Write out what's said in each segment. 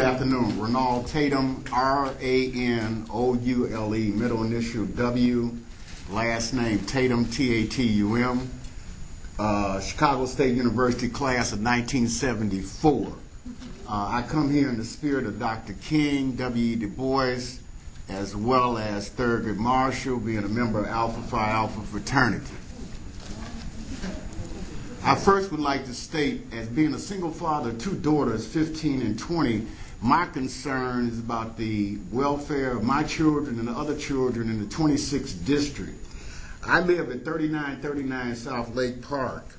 afternoon. Ranoule Tatum, R-A-N-O-U-L-E, middle initial W, last name Tatum, T-A-T-U-M, Chicago State University class of 1974. I come here in the spirit of Dr. King, W.E. Du Bois, as well as Thurgood Marshall, being a member of Alpha Phi Alpha fraternity. I first would like to state, as being a single father of two daughters, 15 and 20, my concern is about the welfare of my children and the other children in the 26th district. I live at 3939 South Lake Park.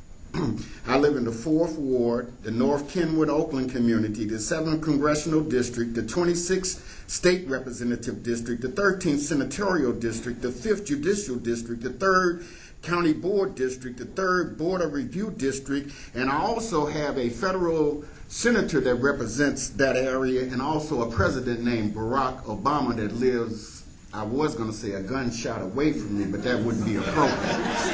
I live in the 4th Ward, the North Kenwood Oakland community, the 7th Congressional District, the 26th State Representative District, the 13th Senatorial District, the 5th Judicial District, the 3rd County Board District, the 3rd Board of Review District, and I also have a federal senator that represents that area, and also a president named Barack Obama that lives, I was going to say a gunshot away from me, but that wouldn't be appropriate.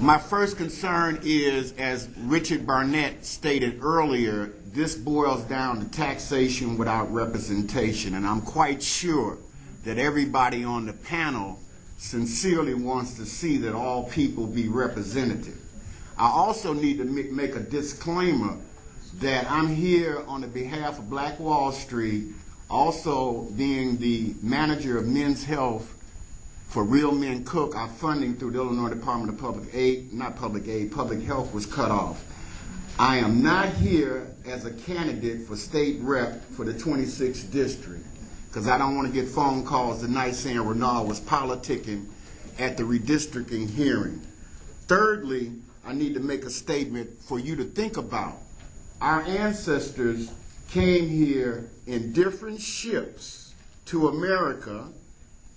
My first concern is, as Richard Barnett stated earlier, this boils down to taxation without representation, and I'm quite sure that everybody on the panel sincerely wants to see that all people be represented. I also need to make a disclaimer that I'm here on the behalf of Black Wall Street, also being the manager of Men's Health for Real Men Cook. Our funding through the Illinois Department of Public Health was cut off. I am not here as a candidate for state rep for the 26th district, because I don't want to get phone calls tonight saying Ranoule was politicking at the redistricting hearing. Thirdly, I need to make a statement for you to think about. Our ancestors came here in different ships to America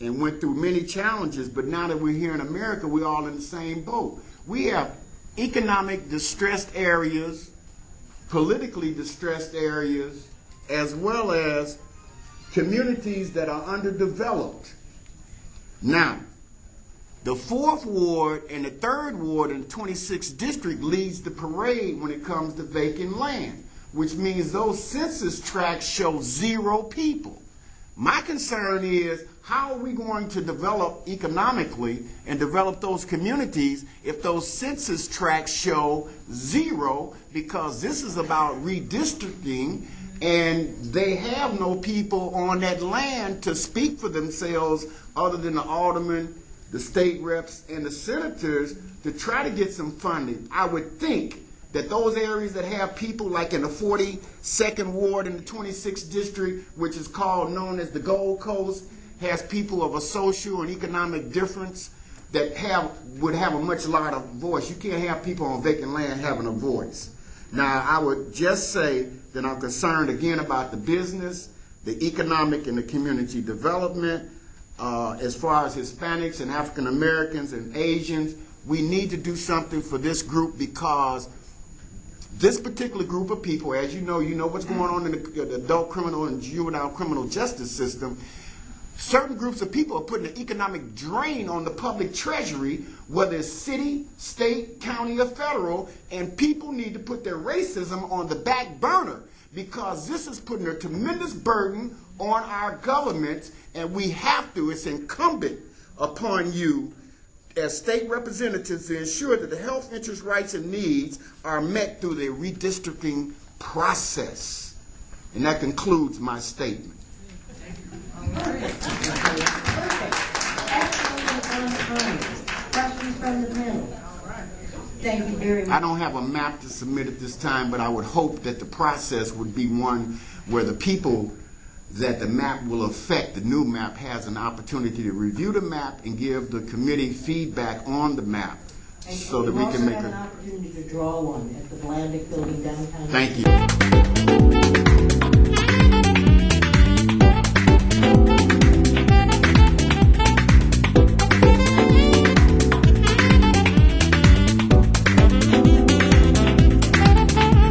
and went through many challenges, but now that we're here in America, we're all in the same boat. We have economic distressed areas, politically distressed areas, as well as communities that are underdeveloped. Now, the 4th Ward and the 3rd Ward in the 26th District leads the parade when it comes to vacant land, which means those census tracts show 0 people. My concern is, how are we going to develop economically and develop those communities if those census tracts show 0, because this is about redistricting, and they have no people on that land to speak for themselves other than the aldermen, the state reps, and the senators to try to get some funding. I would think that those areas that have people, like in the 42nd Ward in the 26th District, which is known as the Gold Coast, has people of a social and economic difference that would have a much louder voice. You can't have people on vacant land having a voice. Now, I would just say that I'm concerned again about the business, the economic and the community development. As far as Hispanics and African Americans and Asians, we need to do something for this group, because this particular group of people, as you know what's going on in the adult criminal and juvenile criminal justice system. Certain groups of people are putting an economic drain on the public treasury, whether it's city, state, county, or federal, and people need to put their racism on the back burner, because this is putting a tremendous burden on our government, and we have to, it's incumbent upon you as state representatives to ensure that the health, interests, rights, and needs are met through the redistricting process. And that concludes my statement. Questions from the panel? Thank you very much. I don't have a map to submit at this time, but I would hope that the process would be one where the people that the map will affect, the new map, has an opportunity to review the map and give the committee feedback on the map, so that we can make an opportunity to draw one at the Blandick Building downtown. Thank you.